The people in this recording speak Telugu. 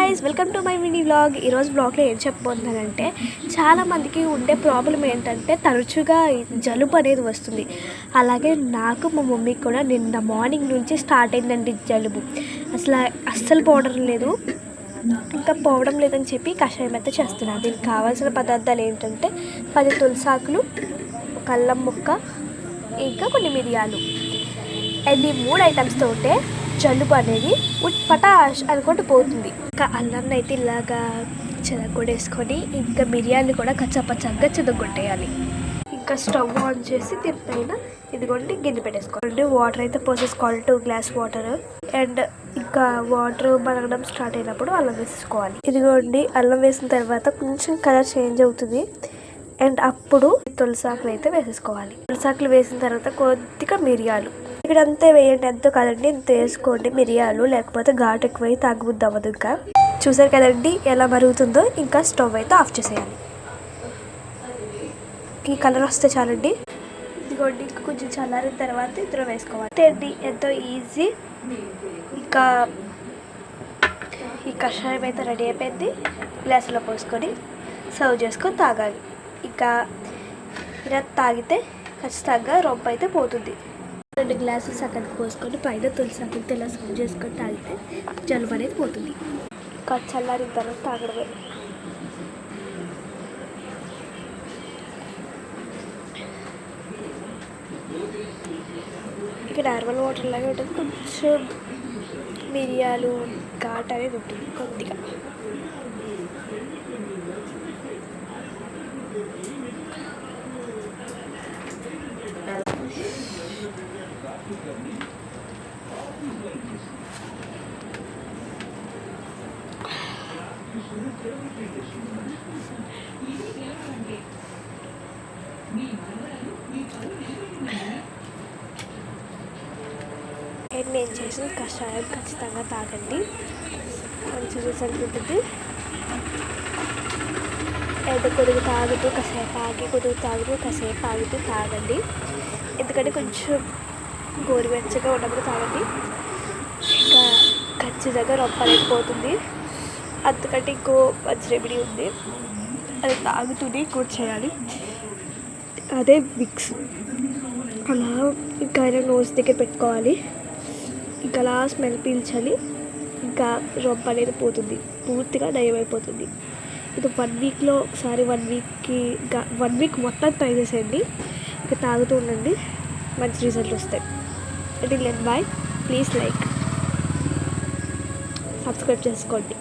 Guys, welcome to my mini vlog. ఈరోజు వ్లాగ్లో ఏం చెప్పబోతున్నానంటే, చాలామందికి ఉండే ప్రాబ్లం ఏంటంటే తరచుగా జలుబు అనేది వస్తుంది. అలాగే నాకు మా మమ్మీకి కూడా నిన్న మార్నింగ్ నుంచి స్టార్ట్ అయిందండి జలుబు. అస్సలు పోవడం లేదు. ఇంకా పోవడం లేదని చెప్పి కషాయం అయితే చేస్తున్నాను. దీనికి కావాల్సిన పదార్థాలు ఏంటంటే 10 తులసాకులు, ఒక అల్లం ముక్క, ఇంకా కొన్ని మిరియాలు. అండ్ ఈ 3 ఐటమ్స్ తోటే జలుబు అనేది పటాష్ అనుకుంటూ పోతుంది. ఇంకా అల్లం అయితే ఇలాగా చెదగొట్టేసుకొని, ఇంకా మిరియాలు కూడా కచ్చపచ్చగా చెదగొట్టేయాలి. ఇంకా స్టవ్ ఆన్ చేసి దీనిపైన ఇదిగోండి గిన్నె పెట్టేసుకోండి. వాటర్ అయితే పోసేసుకోవాలి, 2 గ్లాస్ వాటర్. అండ్ ఇంకా వాటర్ మరగడం స్టార్ట్ అయినప్పుడు అల్లం వేసేసుకోవాలి. ఇదిగోండి అల్లం వేసిన తర్వాత కొంచెం కలర్ చేంజ్ అవుతుంది. అండ్ అప్పుడు తులసాకులు అయితే వేసేసుకోవాలి. తులసాకులు వేసిన తర్వాత కొద్దిగా మిరియాలు, ఇక్కడ అంతే వేయండి, ఎంతో కాదండి ఇంత వేసుకోండి మిరియాలు, లేకపోతే ఘాటు ఎక్కువై తాగబుద్ది అవ్వదు. ఇంకా చూసారు కదండి ఎలా మరుగుతుందో. ఇంకా స్టవ్ అయితే ఆఫ్ చేసేయాలి. ఈ కలర్ వస్తే చాలండి. ఇదిగోండి ఇంకా కొంచెం చల్లారిన తర్వాత ఇందులో వేసుకోవాలి. అండి ఎంతో ఈజీ. ఇంకా ఈ కషాయం అయితే రెడీ అయిపోయింది. గ్లాసులో పోసుకొని సర్వ్ చేసుకొని తాగాలి. ఇంకా ఇలా తాగితే ఖచ్చితంగా రొంప అయితే పోతుంది. 2 గ్లాసులు సగం పోసుకొని పైన తులసాకులు ఇలా సర్వ్ చేసుకొని తాగితే జలుబు అనేది పోతుంది. ఇంకా చల్లారిన తర్వాత తాగడమే. ఇక నార్మల్ వాటర్ లాగే ఉంటుంది. కొంచెం మిరియాలు ఘాట్ అనేది ఉంటుంది కొద్దిగా. నేను చేసిన కషాయం ఖచ్చితంగా తాగండి, మంచి రిజల్ట్ ఉంటుంది. అయితే కొద్దిగా తాగుతూ కాసేపు ఆగి, కొద్దిగా తాగుతూ కాసేపు ఆగుతూ తాగండి. ఎందుకంటే కొంచెం గోరువెచ్చగా ఉన్నప్పుడు తాగండి. ఇంకా ఖచ్చితంగా రొప్పలేకపోతుంది. అంతకంటే ఇంకో మంచి రెమెడీ ఉంది, అది తాగుతూనే ఇంకోటి చేయాలి. అదే విక్స్. అలా ఇంకా నోస్ దగ్గర పెట్టుకోవాలి. ఇంకా అలా స్మెల్ పీల్చాలి. ఇంకా రొంప అనేది పోతుంది, పూర్తిగా నయమైపోతుంది. ఇది 1 వీక్లో ఒకసారి, 1 వీక్ మొత్తం ట్రై చేసేయండి. ఇంకా తాగుతూ ఉండండి, మంచి రిజల్ట్ వస్తాయి. అంటే బాయ్, ప్లీజ్ లైక్, సబ్స్క్రైబ్ చేసుకోండి.